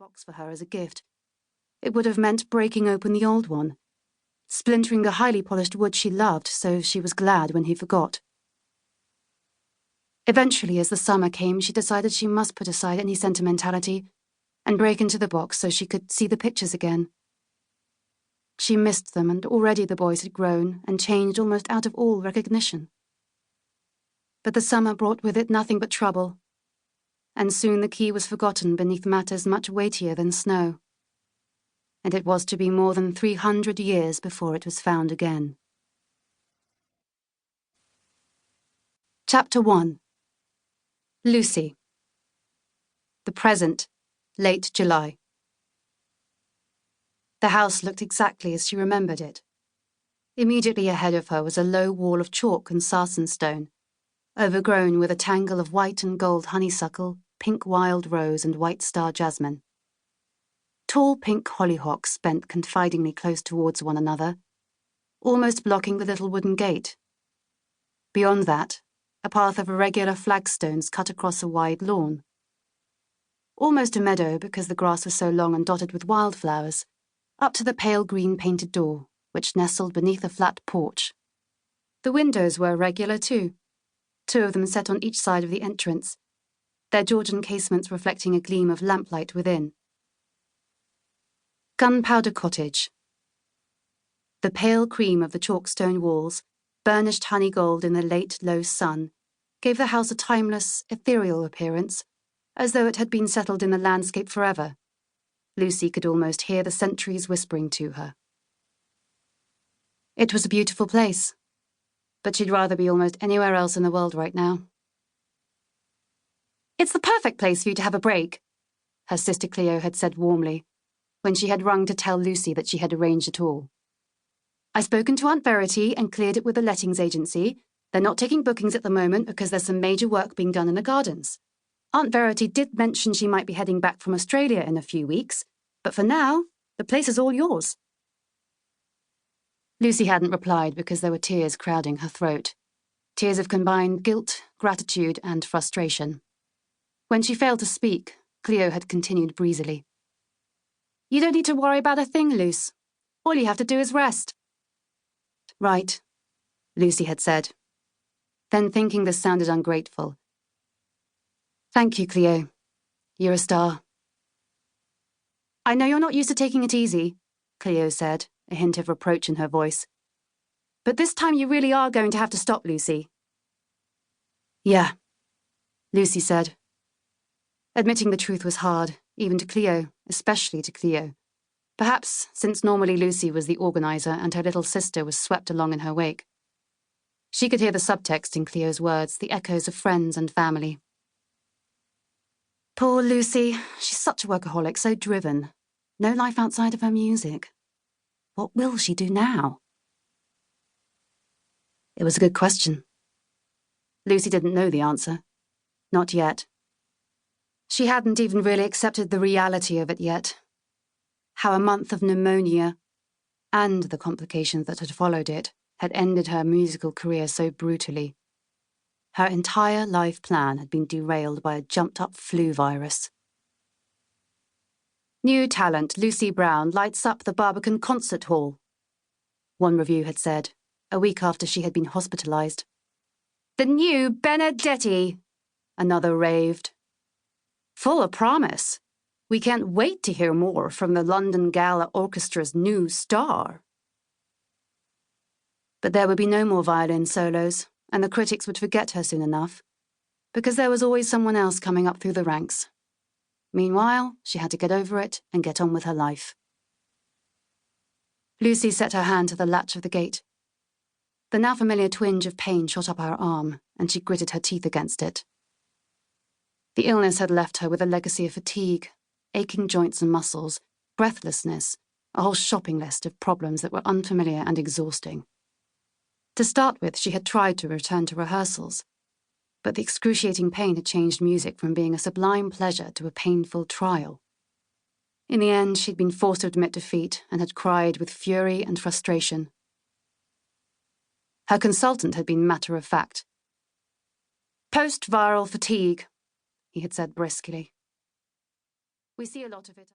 box for her as a gift. It would have meant breaking open the old one, splintering the highly polished wood she loved, so she was glad when he forgot. Eventually, as the summer came, she decided she must put aside any sentimentality and break into the box so she could see the pictures again. She missed them, and already the boys had grown and changed almost out of all recognition. But the summer brought with it nothing but trouble, and soon the key was forgotten beneath matters much weightier than snow. And it was to be more than 300 years before it was found again. Chapter 1. Lucy. The present, late July. The house looked exactly as she remembered it. Immediately ahead of her was a low wall of chalk and sarsen stone, overgrown with a tangle of white and gold honeysuckle, pink wild rose and white star jasmine. Tall pink hollyhocks bent confidingly close towards one another, almost blocking the little wooden gate. Beyond that, a path of irregular flagstones cut across a wide lawn. Almost a meadow because the grass was so long and dotted with wildflowers, up to the pale green painted door, which nestled beneath a flat porch. The windows were regular too, 2 of them set on each side of the entrance, their Georgian casements reflecting a gleam of lamplight within. Gunpowder Cottage. The pale cream of the chalkstone walls, burnished honey gold in the late, low sun, gave the house a timeless, ethereal appearance, as though it had been settled in the landscape forever. Lucy could almost hear the centuries whispering to her. It was a beautiful place, but she'd rather be almost anywhere else in the world right now. "It's the perfect place for you to have a break," her sister Cleo had said warmly, when she had rung to tell Lucy that she had arranged it all. "I've spoken to Aunt Verity and cleared it with the lettings agency. They're not taking bookings at the moment because there's some major work being done in the gardens. Aunt Verity did mention she might be heading back from Australia in a few weeks, but for now, the place is all yours." Lucy hadn't replied because there were tears crowding her throat. Tears of combined guilt, gratitude, and frustration. When she failed to speak, Cleo had continued breezily. "You don't need to worry about a thing, Luce. All you have to do is rest." "Right," Lucy had said. Then, thinking this sounded ungrateful, "Thank you, Cleo. You're a star." "I know you're not used to taking it easy," Cleo said, a hint of reproach in her voice. "But this time you really are going to have to stop, Lucy." "Yeah," Lucy said. Admitting the truth was hard, even to Cleo, especially to Cleo. Perhaps since normally Lucy was the organizer and her little sister was swept along in her wake. She could hear the subtext in Cleo's words, the echoes of friends and family. Poor Lucy, she's such a workaholic, so driven. No life outside of her music. What will she do now? It was a good question. Lucy didn't know the answer. Not yet. She hadn't even really accepted the reality of it yet. How a month of pneumonia, and the complications that had followed it, had ended her musical career so brutally. Her entire life plan had been derailed by a jumped-up flu virus. "New talent, Lucy Brown, lights up the Barbican Concert Hall," one review had said, a week after she had been hospitalized. "The new Benedetti," another raved. "Full of promise. We can't wait to hear more from the London Gala Orchestra's new star." But there would be no more violin solos, and the critics would forget her soon enough, because there was always someone else coming up through the ranks. Meanwhile, she had to get over it and get on with her life. Lucy set her hand to the latch of the gate. The now familiar twinge of pain shot up her arm, and she gritted her teeth against it. The illness had left her with a legacy of fatigue, aching joints and muscles, breathlessness, a whole shopping list of problems that were unfamiliar and exhausting. To start with, she had tried to return to rehearsals, but the excruciating pain had changed music from being a sublime pleasure to a painful trial. In the end, she'd been forced to admit defeat and had cried with fury and frustration. Her consultant had been matter-of-fact. "Post-viral fatigue," he had said briskly. "We see a lot of it."